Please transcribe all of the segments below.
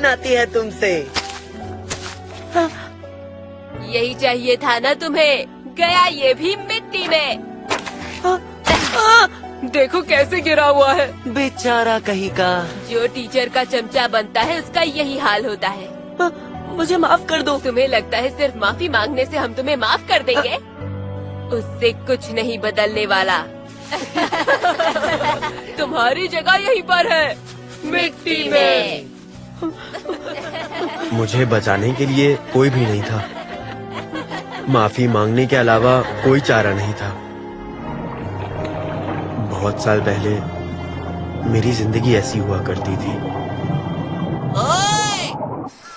घिन आती है तुमसे। यही चाहिए था ना तुम्हें, गया ये भी मिट्टी में। देखो कैसे गिरा हुआ है। बेचारा कहीं का। जो टीचर का चमचा बनता है उसका यही हाल होता है। मुझे माफ कर दो। तुम्हें लगता है सिर्फ माफी मांगने से हम तुम्हें माफ कर देंगे? उससे कुछ नहीं बदलने वाला। तुम्हारी जगह यहीं पर है, मिट्टी में। मुझे बचाने के लिए कोई भी नहीं था। माफी मांगने के अलावा कोई चारा नहीं था। बहुत साल पहले मेरी जिंदगी ऐसी हुआ करती थी। ओए!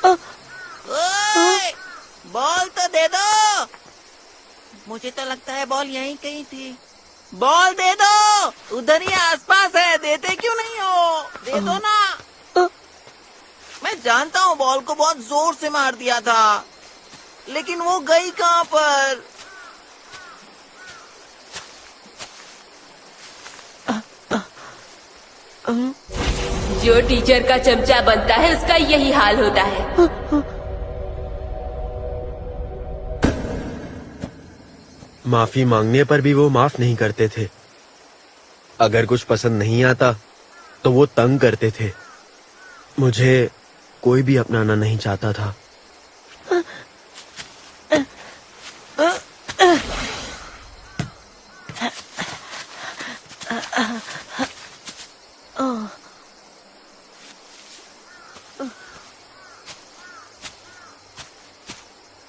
ओए! बॉल तो दे दो। मुझे तो लगता है बॉल यहीं कहीं थी। बॉल दे दो, उधर ही आसपास है। देते क्यों नहीं हो? दे दो ना। मैं जानता हूँ बॉल को बहुत जोर से मार दिया था, लेकिन वो गई कहाँ पर? जो टीचर का चमचा बनता है उसका यही हाल होता है। माफी मांगने पर भी वो माफ नहीं करते थे। अगर कुछ पसंद नहीं आता तो वो तंग करते थे। मुझे कोई भी अपनाना नहीं चाहता था।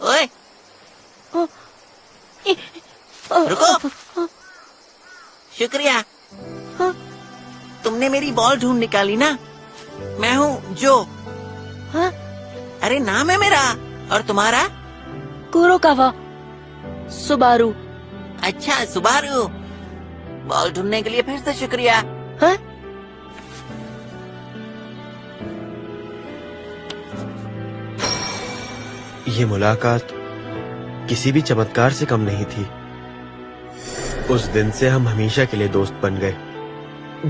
ओए! रुको। शुक्रिया। तुमने मेरी बॉल ढूंढ निकाली ना। मैं हूँ जो। अरे नाम है मेरा। और तुम्हारा? Kurokawa Subaru. अच्छा, सुबारू। बॉल ढूंढने के लिए फिर से शुक्रिया। हाँ? ये मुलाकात किसी भी चमत्कार से कम नहीं थी। उस दिन से हम हमेशा के लिए दोस्त बन गए।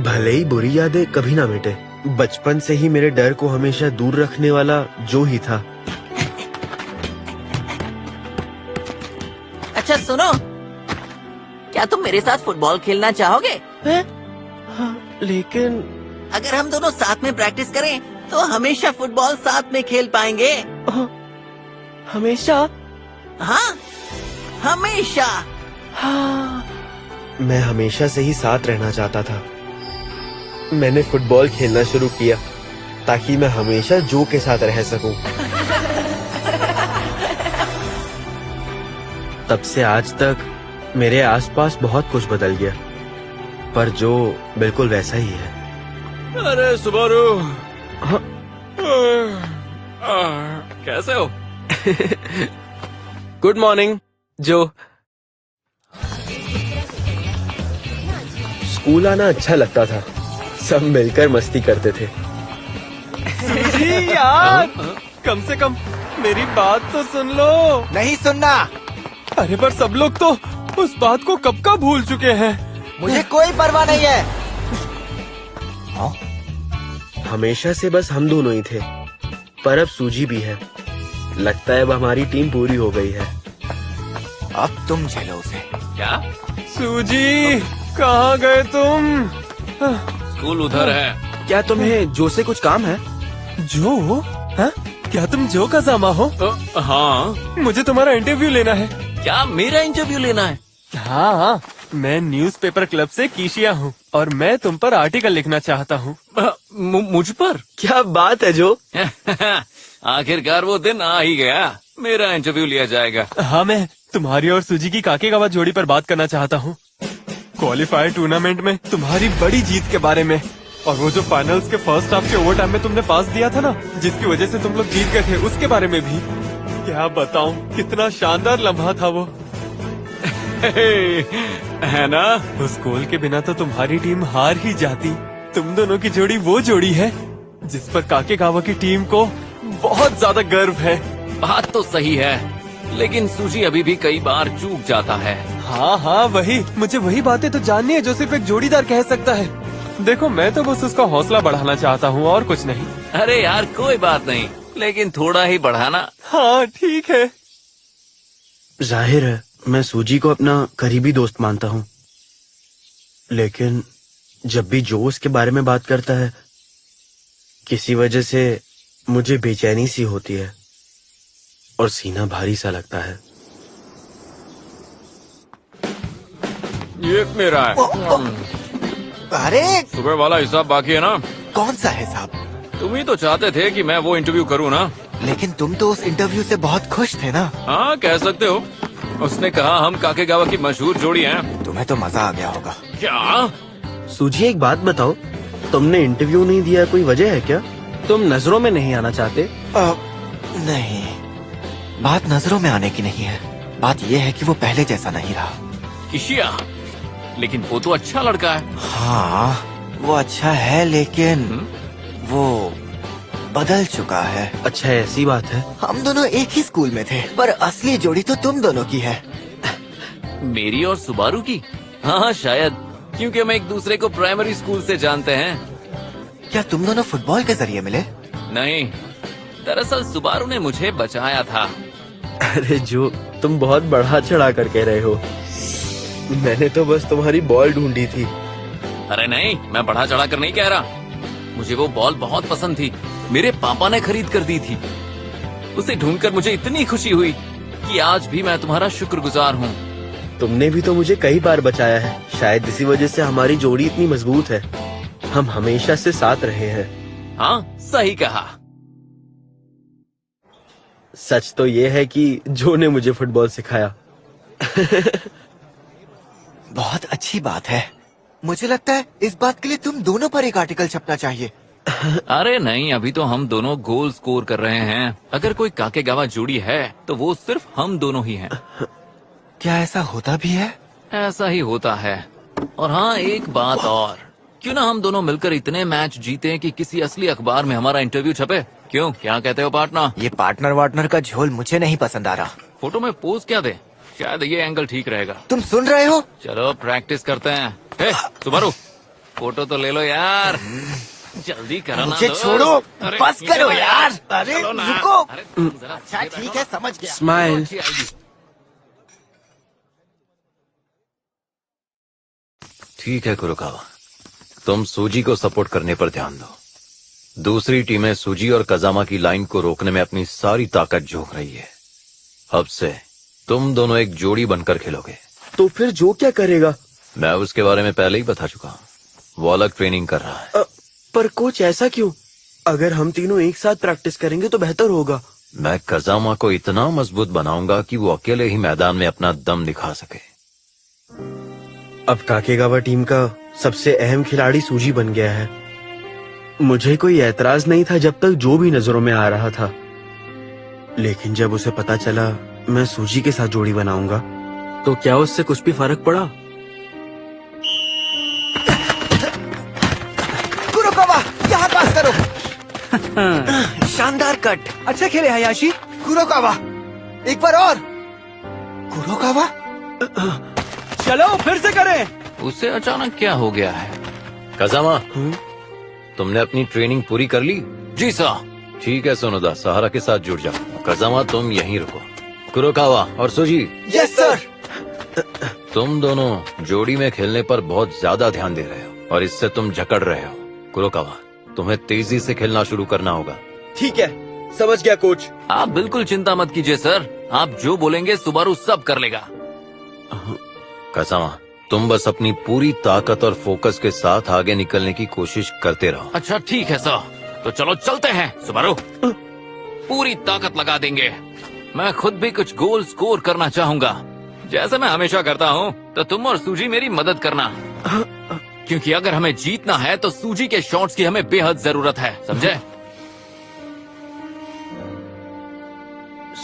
भले ही बुरी यादें कभी ना मिटे। बचपन से ही मेरे डर को हमेशा दूर रखने वाला जो ही था। अच्छा सुनो, क्या तुम मेरे साथ फुटबॉल खेलना चाहोगे? लेकिन अगर हम दोनों साथ में प्रैक्टिस करें तो हमेशा फुटबॉल साथ में खेल पाएंगे। हमेशा? हाँ, हमेशा। हाँ। मैं हमेशा से ही साथ रहना चाहता था। मैंने फुटबॉल खेलना शुरू किया ताकि मैं हमेशा जो के साथ रह सकूं। तब से आज तक मेरे आसपास बहुत कुछ बदल गया, पर जो बिल्कुल वैसा ही है। अरे सुबारू। हाँ? कैसे हो? गुड मॉर्निंग जो। स्कूल आना अच्छा लगता था। सब मिलकर मस्ती करते थे। जी यार, कम से कम मेरी बात तो सुन लो। नहीं सुनना। अरे पर सब लोग तो उस बात को कब का भूल चुके हैं। मुझे कोई परवाह नहीं है। हमेशा से बस हम दोनों ही थे, पर अब सूजी भी है। लगता है अब हमारी टीम पूरी हो गई है। अब तुम झेलो उसे। क्या? सूजी, कहाँ गए तुम? स्कूल उधर है। क्या तुम्हें जो से कुछ काम है? जो? हाँ? क्या तुम जो का जामा हो? हाँ। मुझे तुम्हारा इंटरव्यू लेना है। क्या मेरा इंटरव्यू लेना है? हाँ, मैं न्यूज़पेपर क्लब से कीशिया हूँ और मैं तुम पर आर्टिकल लिखना चाहता हूँ। मुझ पर? क्या बात है जो। आखिरकार वो दिन आ ही गया। मेरा इंटरव्यू लिया जाएगा। हाँ, मैं तुम्हारी और सूजी की काकेगावा जोड़ी पर बात करना चाहता हूँ। क्वालिफायर टूर्नामेंट में तुम्हारी बड़ी जीत के बारे में, और वो जो फाइनल्स के फर्स्ट हाफ के ओवर टाइम में तुमने पास दिया था ना, जिसकी वजह से तुम लोग जीत गए थे, उसके बारे में भी। क्या बताऊं, कितना शानदार लम्हा था वो। है ना? उस गोल के बिना तो तुम्हारी टीम हार ही जाती। तुम दोनों की जोड़ी वो जोड़ी है जिस पर काकेगावा की टीम को बहुत ज्यादा गर्व है। बात तो सही है, लेकिन सूजी अभी भी कई बार चूक जाता है। हाँ हाँ, वही, मुझे वही बातें तो जाननी है जो सिर्फ एक जोड़ीदार कह सकता है। देखो, मैं तो बस उसका हौसला बढ़ाना चाहता हूँ और कुछ नहीं। अरे यार कोई बात नहीं, लेकिन थोड़ा ही बढ़ाना। हाँ ठीक है। जाहिर है मैं सूजी को अपना करीबी दोस्त मानता हूँ, लेकिन जब भी जो उसके बारे में बात करता है किसी वजह से मुझे बेचैनी सी होती है और सीना भारी सा लगता है। ये मेरा है। अरे सुबह वाला हिसाब बाकी है ना? कौन सा है साहब? तुम ही तो चाहते थे कि मैं वो इंटरव्यू करूँ ना? लेकिन तुम तो उस इंटरव्यू से बहुत खुश थे ना। हाँ कह सकते हो। उसने कहा हम काकेगावा की मशहूर जोड़ी हैं। तुम्हें तो मजा आ गया होगा। क्या? सूजी एक बात बताओ, तुमने इंटरव्यू नहीं दिया, कोई वजह है क्या? तुम नजरों में नहीं आना चाहते? नहीं, बात नजरों में आने की नहीं है, बात यह है कि वो पहले जैसा नहीं रहा। किशिया, लेकिन वो तो अच्छा लड़का है। हाँ वो अच्छा है, लेकिन वो बदल चुका है। अच्छा ऐसी बात है। हम दोनों एक ही स्कूल में थे, पर असली जोड़ी तो तुम दोनों की है। मेरी और सुबारू की? हाँ शायद, क्योंकि हम एक दूसरे को प्राइमरी स्कूल से जानते हैं। क्या तुम दोनों फुटबॉल के जरिए मिले? नहीं, दरअसल सुबारू ने मुझे बचाया था। अरे जो तुम बहुत बढ़ा चढ़ा कर कह रहे हो, मैंने तो बस तुम्हारी बॉल ढूंढी थी। अरे नहीं, मैं बढ़ा चढ़ा कर नहीं कह रहा। मुझे वो बॉल बहुत पसंद थी, मेरे पापा ने खरीद कर दी थी। उसे ढूंढकर मुझे इतनी खुशी हुई कि आज भी मैं तुम्हारा शुक्रगुजार हूँ। तुमने भी तो मुझे कई बार बचाया है, शायद इसी वजह से हमारी जोड़ी इतनी मजबूत है। हम हमेशा से साथ रहे हैं। हाँ सही कहा। सच तो ये है कि जो ने मुझे फुटबॉल सिखाया। बहुत अच्छी बात है। मुझे लगता है इस बात के लिए तुम दोनों पर एक आर्टिकल छपना चाहिए। अरे नहीं, अभी तो हम दोनों गोल स्कोर कर रहे हैं। अगर कोई काकेगावा जोड़ी है तो वो सिर्फ हम दोनों ही हैं। क्या ऐसा होता भी है? ऐसा ही होता है। और हाँ एक बात और, क्यों ना हम दोनों मिलकर इतने मैच जीते कि किसी असली अखबार में हमारा इंटरव्यू छपे? क्यों, क्या कहते हो पार्टनर? ये पार्टनर वार्टनर का झोल मुझे नहीं पसंद आ रहा। फोटो में पोज क्या दे? शायद ये एंगल ठीक रहेगा। तुम सुन रहे हो? चलो प्रैक्टिस करते हैं। हे सुबारू, फोटो तो ले लो यार, जल्दी करो ना। मुझे दोस्त। छोड़ो, अरे, बस ये करो लो यार। अरे चलो ना। रुको। अरे, तुम जरा अच्छा ठीक है, समझ गया। स्माइल। अच्छी आएगी। ठीक है कुरोकावा, तुम सूजी को सपोर्ट करने पर ध्यान दो। दूसरी टीमें सूजी और कजामा की लाइन को रोकने में अपनी सारी ताकत झोंक रही है। अब से तुम दोनों एक जोड़ी बनकर खेलोगे। तो फिर जो क्या करेगा? मैं उसके बारे में पहले ही बता चुका हूँ, वो अलग ट्रेनिंग कर रहा है। पर कोच ऐसा क्यों? अगर हम तीनों एक साथ प्रैक्टिस करेंगे तो बेहतर होगा। मैं कजामा को इतना मजबूत बनाऊंगा कि वो अकेले ही मैदान में अपना दम दिखा सके। अब काकेगावा टीम का सबसे अहम खिलाड़ी सूजी बन गया है। मुझे कोई ऐतराज नहीं था जब तक जो भी नजरों में आ रहा था, लेकिन जब उसे पता चला मैं सूजी के साथ जोड़ी बनाऊंगा तो क्या उससे कुछ भी फर्क पड़ा? कुरोकावा, यहाँ पास करो। शानदार कट। अच्छा खेले हयाशी। कुरोकावा, एक बार और। कुरोकावा, चलो फिर से करें। उसे अचानक क्या हो गया है? कजामा, तुमने अपनी ट्रेनिंग पूरी कर ली? जी सर। ठीक है सोनोदा, सहारा के साथ जुड़ जाओ। कजामा तुम यहीं रुको। कुरोकावा और सूजी, यस सर। तुम दोनों जोड़ी में खेलने पर बहुत ज्यादा ध्यान दे रहे हो और इससे तुम जकड़ रहे हो। कुरोकावा, तुम्हें तेजी से खेलना शुरू करना होगा। ठीक है, समझ गया कोच। आप बिल्कुल चिंता मत कीजिए सर, आप जो बोलेंगे सुबारू सब कर लेगा। कजामा, तुम बस अपनी पूरी ताकत और फोकस के साथ आगे निकलने की कोशिश करते रहो। अच्छा ठीक है सर, तो चलो चलते हैं। सुबारू, पूरी ताकत लगा देंगे। मैं खुद भी कुछ गोल स्कोर करना चाहूंगा, जैसे मैं हमेशा करता हूँ। तो तुम और सूजी मेरी मदद करना, क्योंकि अगर हमें जीतना है तो सूजी के शॉट्स की हमें बेहद जरूरत है, समझे?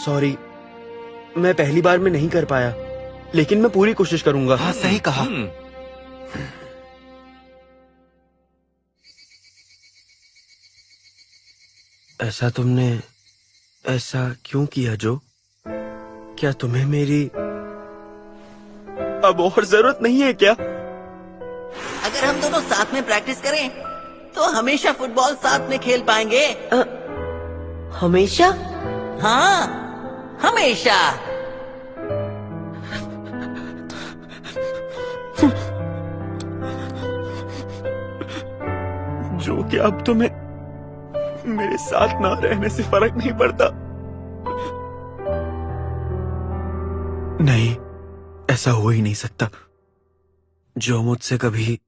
सॉरी, मैं पहली बार में नहीं कर पाया, लेकिन मैं पूरी कोशिश करूंगा। हाँ सही कहा। ऐसा तुमने ऐसा क्यों किया जो? क्या तुम्हें मेरी अब और जरूरत नहीं है क्या? अगर हम दोनों साथ में प्रैक्टिस करें तो हमेशा फुटबॉल साथ में खेल पाएंगे। हमेशा? हाँ, हमेशा। जो कि अब तुम्हें मेरे साथ ना रहने से फर्क नहीं पड़ता। नहीं, ऐसा हो ही नहीं सकता। जो मुझसे कभी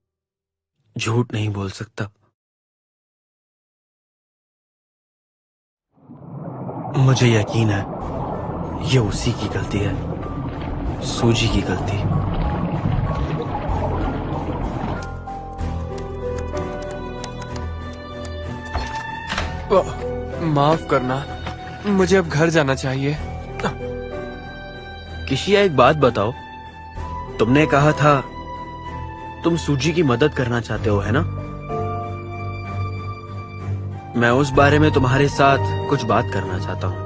झूठ नहीं बोल सकता। मुझे यकीन है ये उसी की गलती है, सूजी की गलती। माफ करना, मुझे अब घर जाना चाहिए। किशिया, एक बात बताओ, तुमने कहा था तुम सूजी की मदद करना चाहते हो, है ना? मैं उस बारे में तुम्हारे साथ कुछ बात करना चाहता हूँ।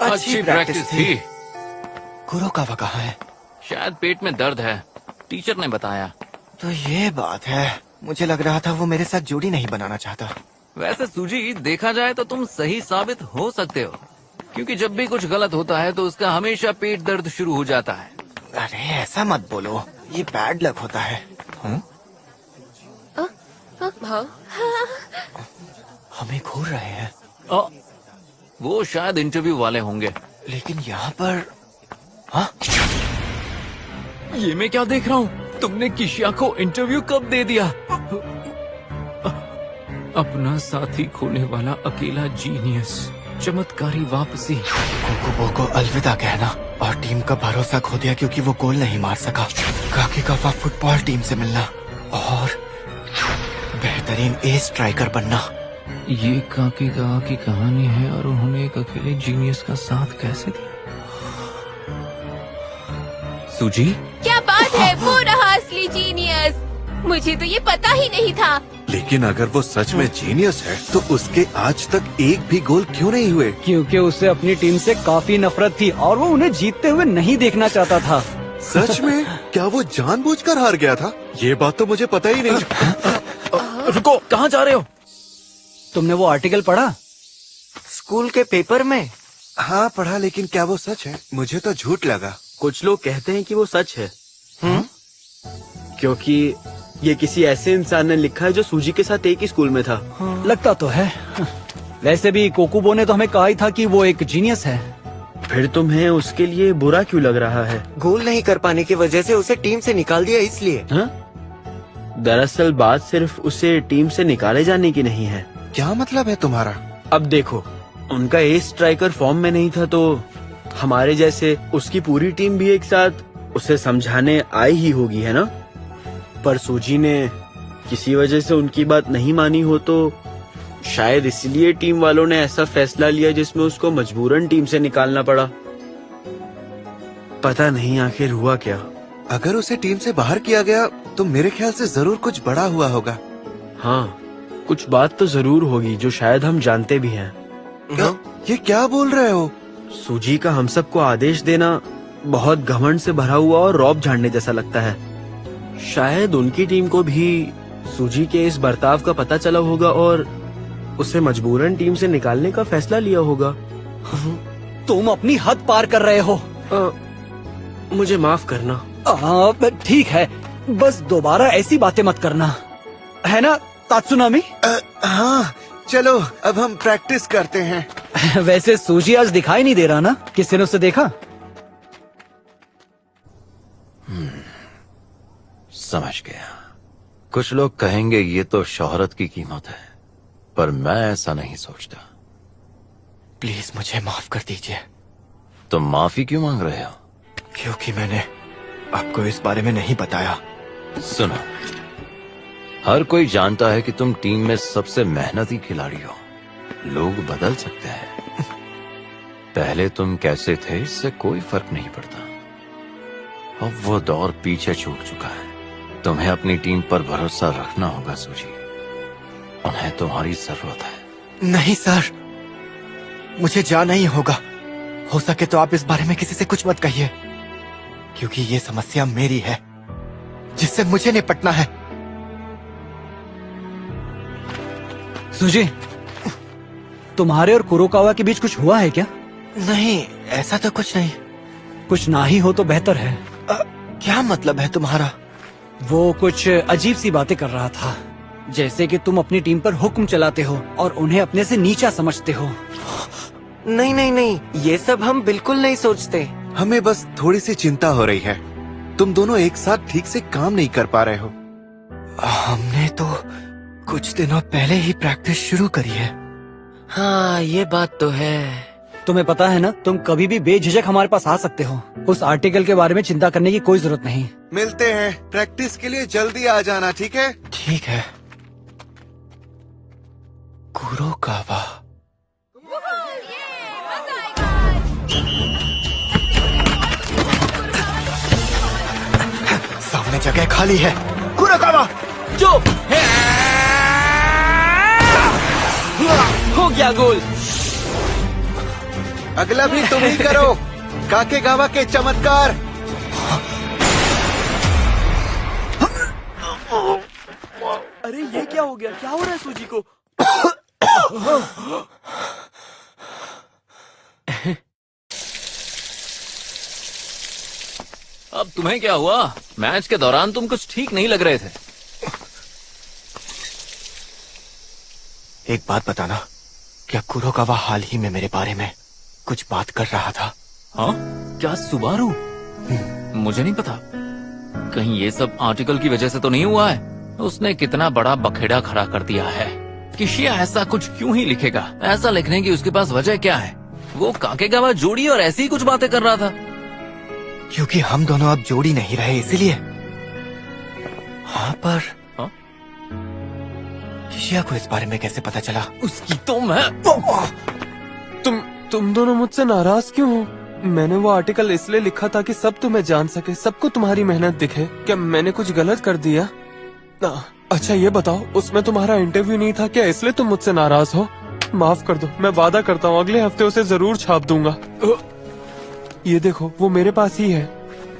अच्छी प्रैक्टिस थी। कुरोकावा कहाँ है? शायद पेट में दर्द है, टीचर ने बताया। तो ये बात है, मुझे लग रहा था वो मेरे साथ जोड़ी नहीं बनाना चाहता। वैसे सूजी, देखा जाए तो तुम सही साबित हो सकते हो, क्योंकि जब भी कुछ गलत होता है तो उसका हमेशा पेट दर्द शुरू हो जाता है। अरे ऐसा मत बोलो, ये बैड लक होता है। हमें घूर रहे हैं। वो शायद इंटरव्यू वाले होंगे। लेकिन यहाँ पर हाँ? ये मैं क्या देख रहा हूँ? तुमने किशिया को इंटरव्यू कब दे दिया? अपना साथी खोने वाला अकेला जीनियस, चमत्कारी वापसी। कोकुबो को अलविदा कहना और टीम का भरोसा खो दिया क्योंकि वो गोल नहीं मार सका। काकेगावा फुटबॉल टीम से मिलना और बेहतरीन एस स्ट्राइकर बनना। ये काकेगावा की कहानी है और उन्होंने एक अकेले जीनियस का साथ कैसे दिया? सूजी, क्या बात है, वो रहा असली जीनियस। मुझे तो ये पता ही नहीं था। लेकिन अगर वो सच में जीनियस है तो उसके आज तक एक भी गोल क्यों नहीं हुए? क्योंकि उसे अपनी टीम से काफी नफरत थी और वो उन्हें जीतते हुए नहीं देखना चाहता था। सच में? क्या वो जानबूझकर हार गया था? ये बात तो मुझे पता ही नहीं। रुको, कहाँ जा रहे हो? तुमने वो आर्टिकल पढ़ा? स्कूल के पेपर में? हाँ पढ़ा, लेकिन क्या वो सच है? मुझे तो झूठ लगा। कुछ लोग कहते हैं कि वो सच है। क्योंकि ये किसी ऐसे इंसान ने लिखा है जो सूजी के साथ एक ही स्कूल में था। लगता तो है। वैसे भी कोकुबो ने तो हमें कहा ही था कि वो एक जीनियस है। फिर तुम्हें उसके लिए बुरा क्यों लग रहा है? गोल नहीं कर पाने की वजह से उसे टीम से निकाल दिया इसलिए। दरअसल बात सिर्फ उसे टीम से निकाले जाने की नहीं है। क्या मतलब है तुम्हारा? अब देखो, उनका एस स्ट्राइकर फॉर्म में नहीं था तो हमारे जैसे उसकी पूरी टीम भी एक साथ उसे समझाने आई ही होगी, है ना? पर सूजी ने किसी वजह से उनकी बात नहीं मानी हो तो शायद इसलिए टीम वालों ने ऐसा फैसला लिया जिसमें उसको मजबूरन टीम से निकालना पड़ा। पता नहीं आखिर हुआ क्या। अगर उसे टीम से बाहर किया गया तो मेरे ख्याल से जरूर कुछ बड़ा हुआ होगा। हाँ, कुछ बात तो जरूर होगी जो शायद हम जानते भी हैं। ये क्या बोल रहे हो? सूजी का हम सबको आदेश देना बहुत घमंड से भरा हुआ और रौब झाड़ने जैसा लगता है। शायद उनकी टीम को भी सूजी के इस बर्ताव का पता चला होगा और उसे मजबूरन टीम से निकालने का फैसला लिया होगा। तुम अपनी हद पार कर रहे हो। मुझे माफ करना। ठीक है, बस दोबारा ऐसी बातें मत करना, है ना तात्सुनामी? हाँ, चलो अब हम प्रैक्टिस करते हैं। वैसे सूजी आज दिखाई नहीं दे रहा ना? किसी ने उसे देखा? समझ गया। कुछ लोग कहेंगे ये तो शोहरत की कीमत है, पर मैं ऐसा नहीं सोचता। प्लीज मुझे माफ कर दीजिए। तुम माफी क्यों मांग रहे हो? क्योंकि मैंने आपको इस बारे में नहीं बताया। सुनो, हर कोई जानता है कि तुम टीम में सबसे मेहनती खिलाड़ी हो। लोग बदल सकते हैं। पहले तुम कैसे थे इससे कोई फर्क नहीं पड़ता। अब वो दौर पीछे छूट चुका है। तुम्हें अपनी टीम पर भरोसा रखना होगा सूजी। उन्हें तुम्हारी जरूरत है। नहीं सर, मुझे जाना ही होगा। हो सके तो आप इस बारे में किसी से कुछ मत कहिए, क्योंकि ये समस्या मेरी है जिससे मुझे निपटना है। सुजी, तुम्हारे और कुरोकावा के बीच कुछ हुआ है क्या? नहीं, ऐसा तो कुछ नहीं। कुछ ना ही हो तो बेहतर है। क्या मतलब है तुम्हारा? वो कुछ अजीब सी बातें कर रहा था, जैसे कि तुम अपनी टीम पर हुक्म चलाते हो और उन्हें अपने से नीचा समझते हो। नहीं नहीं नहीं, ये सब हम बिल्कुल नहीं सोचते। हमें बस थोड़ी सी चिंता हो रही है। तुम दोनों एक साथ ठीक से काम नहीं कर पा रहे हो। हमने तो कुछ दिनों पहले ही प्रैक्टिस शुरू करी है। हाँ, ये बात तो है। तुम्हें पता है ना, तुम कभी भी बेझिझक हमारे पास आ सकते हो। उस आर्टिकल के बारे में चिंता करने की कोई जरूरत नहीं। मिलते हैं, प्रैक्टिस के लिए जल्दी आ जाना, ठीक है? ठीक है। कुरोकावा। सामने जगह खाली है। कुरोकावा, जो हो गया गोल। अगला भी तुम ही करो, काकेगावा के चमत्कार। अरे ये क्या हो गया? क्या हो रहा है सूजी को? अब तुम्हें क्या हुआ? मैच के दौरान तुम कुछ ठीक नहीं लग रहे थे। एक बात बताना, क्या कुरोकावा हाल ही में मेरे बारे में कुछ बात कर रहा था? हाँ? क्या सुबारू? मुझे नहीं पता। कहीं ये सब आर्टिकल की वजह से तो नहीं हुआ है? उसने कितना बड़ा बखेड़ा खड़ा कर दिया है। किशिया ऐसा कुछ क्यों ही लिखेगा? ऐसा लिखने की उसके पास वजह क्या है? वो काकेगावा जोड़ी और ऐसी ही कुछ बातें कर रहा था। क्योंकि हम दोनों अब जोड़ी नहीं रहे, इसीलिए। हाँ, पर हाँ? किशिया को इस बारे में कैसे पता चला? उसकी तो मैं तुम दोनों मुझसे नाराज क्यों हो? मैंने वो आर्टिकल इसलिए लिखा था कि सब तुम्हें जान सके, सबको तुम्हारी मेहनत दिखे। क्या मैंने कुछ गलत कर दिया? अच्छा ये बताओ, उसमें तुम्हारा इंटरव्यू नहीं था क्या, इसलिए तुम मुझसे नाराज हो? माफ कर दो, मैं वादा करता हूँ अगले हफ्ते उसे जरूर छाप दूंगा। ये देखो, वो मेरे पास ही है।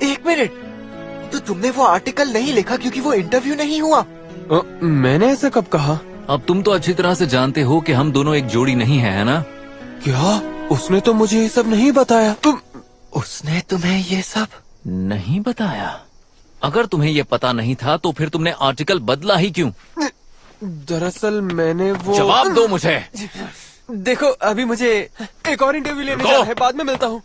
एक मिनट, तो तुमने वो आर्टिकल नहीं लिखा क्योंकि वो इंटरव्यू नहीं हुआ? मैंने ऐसा कब कहा? अब तुम तो अच्छी तरह से जानते हो कि हम दोनों एक जोड़ी नहीं है ना? क्या? उसने तो मुझे ये सब नहीं बताया। उसने तुम्हें ये सब नहीं बताया? अगर तुम्हें ये पता नहीं था तो फिर तुमने आर्टिकल बदला ही क्यों? दरअसल मैंने वो... जवाब दो मुझे। देखो, अभी मुझे एक और इंटरव्यू लेने जाना है, बाद में मिलता हूँ।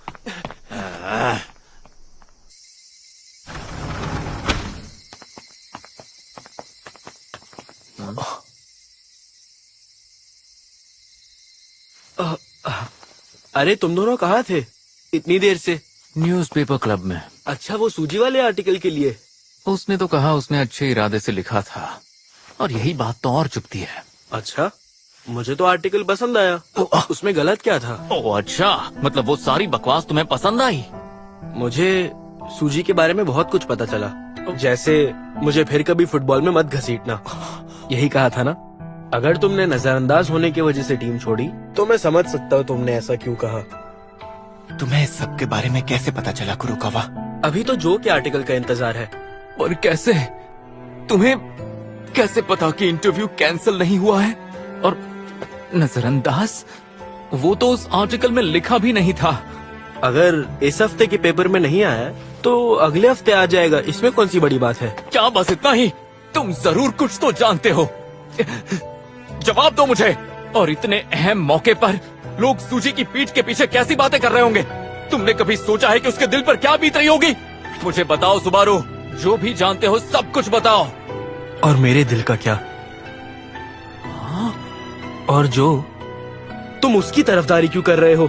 अरे तुम दोनों कहाँ थे इतनी देर से? न्यूज़पेपर क्लब में। अच्छा, वो सूजी वाले आर्टिकल के लिए? उसने तो कहा उसने अच्छे इरादे से लिखा था, और यही बात तो और चुभती है। अच्छा, मुझे तो आर्टिकल पसंद आया। उसमें गलत क्या था? ओह अच्छा, मतलब वो सारी बकवास तुम्हें पसंद आई? मुझे सूजी के बारे में बहुत कुछ पता चला। जैसे मुझे फिर कभी फुटबॉल में मत घसीटना, यही कहा था ना? अगर तुमने नजरअंदाज होने की वजह से टीम छोड़ी तो मैं समझ सकता हूँ तुमने ऐसा क्यों कहा। तुम्हें इस सब के बारे में कैसे पता चला कुरोकावा? अभी तो जो के आर्टिकल का इंतजार है। और कैसे? तुम्हें कैसे पता कि इंटरव्यू कैंसिल नहीं हुआ है? और नजरअंदाज, वो तो उस आर्टिकल में लिखा भी नहीं था। अगर इस हफ्ते के पेपर में नहीं आया तो अगले हफ्ते आ जाएगा, इसमें कौन सी बड़ी बात है? क्या बस इतना ही? तुम जरूर कुछ तो जानते हो। जवाब दो मुझे। और इतने अहम मौके पर लोग सूजी की पीठ के पीछे कैसी बातें कर रहे होंगे? तुमने कभी सोचा है कि उसके दिल पर क्या बीत रही होगी? मुझे बताओ सुबारू, जो भी जानते हो सब कुछ बताओ। और मेरे दिल का क्या? और जो तुम उसकी तरफदारी क्यों कर रहे हो?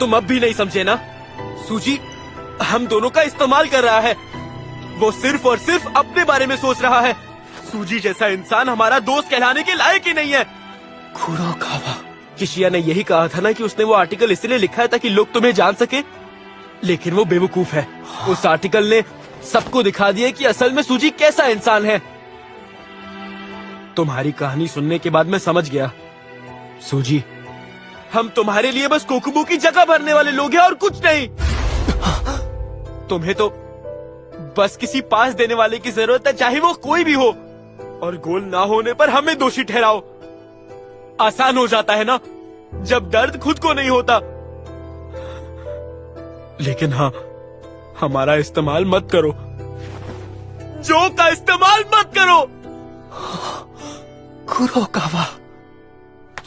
तुम अब भी नहीं समझे ना? सूजी हम दोनों का इस्तेमाल कर रहा है। वो सिर्फ और सिर्फ अपने बारे में सोच रहा है। सूजी जैसा इंसान हमारा दोस्त कहलाने के लायक ही नहीं है। कुरोकावा, किशिया ने यही कहा था ना कि उसने वो आर्टिकल इसलिए लिखा है ताकि लोग तुम्हें जान सके, लेकिन वो बेवकूफ है। उस आर्टिकल ने सबको दिखा दिया कि असल में सूजी कैसा इंसान है। तुम्हारी कहानी सुनने के बाद मैं समझ गया, सूजी हम तुम्हारे लिए बस कोकुबू की जगह भरने वाले लोग हैं और कुछ नहीं। तुम्हें तो बस किसी पास देने वाले की जरूरत है, चाहे वो कोई भी हो, और गोल ना होने पर हमें दोषी ठहराओ। आसान हो जाता है ना जब दर्द खुद को नहीं होता। लेकिन हाँ, हमारा इस्तेमाल मत करो, जो का इस्तेमाल मत करो। कुरोकावा,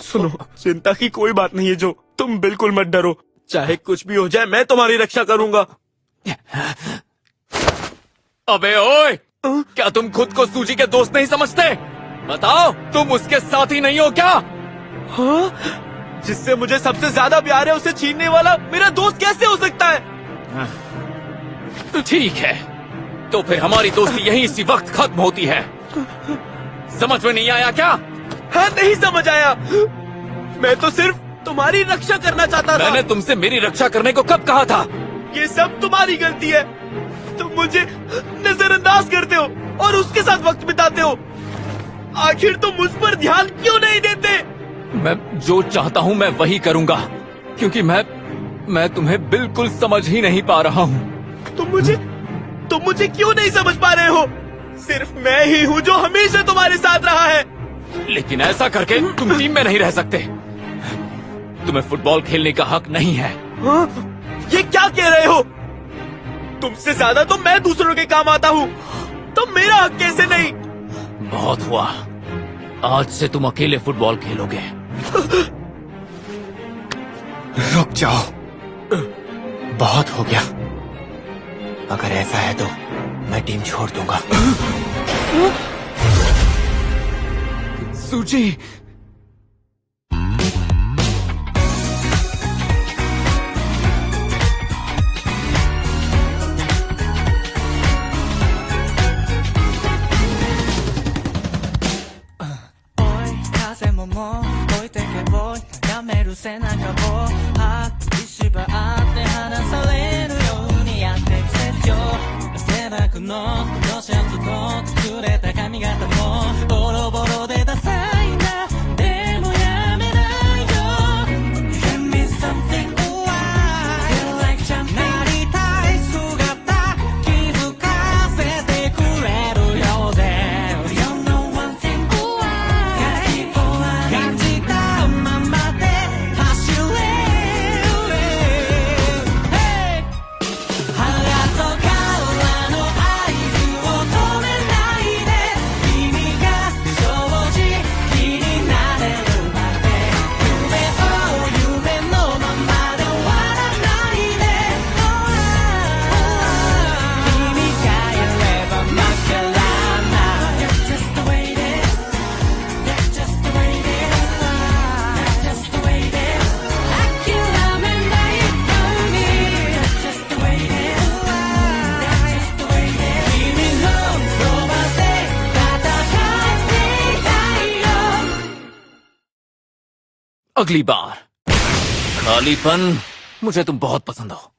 सुनो, चिंता की कोई बात नहीं है जो, तुम बिल्कुल मत डरो। चाहे कुछ भी हो जाए, मैं तुम्हारी रक्षा करूंगा। अबे ओए, क्या तुम खुद को सूजी के दोस्त नहीं समझते? बताओ, तुम उसके साथी नहीं हो क्या? हाँ? जिससे मुझे सबसे ज्यादा प्यार है उसे छीनने वाला मेरा दोस्त कैसे हो सकता है? ठीक है, तो फिर हमारी दोस्ती यहीं इसी वक्त खत्म होती है। समझ में नहीं आया क्या? हाँ, नहीं समझ आया। मैं तो सिर्फ तुम्हारी रक्षा करना चाहता था। मैंने तुमसे मेरी रक्षा करने को कब कहा था? ये सब तुम्हारी गलती है। तुम मुझे नजरअंदाज करते हो और उसके साथ वक्त बिताते हो। आखिर तुम मुझ पर ध्यान क्यों नहीं देते? मैं जो चाहता हूँ मैं वही करूँगा, क्योंकि मैं तुम्हें बिल्कुल समझ ही नहीं पा रहा हूँ। तुम मुझे क्यों नहीं समझ पा रहे हो? सिर्फ मैं ही हूँ जो हमेशा तुम्हारे साथ रहा है। लेकिन ऐसा करके तुम टीम में नहीं रह सकते। तुम्हें फुटबॉल खेलने का हक नहीं है। हाँ? ये क्या कह रहे हो? तुमसे ज्यादा तो मैं दूसरों के काम आता हूँ, तो मेरा हक कैसे नहीं? बहुत हुआ, आज से तुम अकेले फुटबॉल खेलोगे। रुक जाओ, बहुत हो गया। अगर ऐसा है तो मैं टीम छोड़ दूंगा। सूजी, अगली बार खालीपन, मुझे तुम बहुत पसंद हो।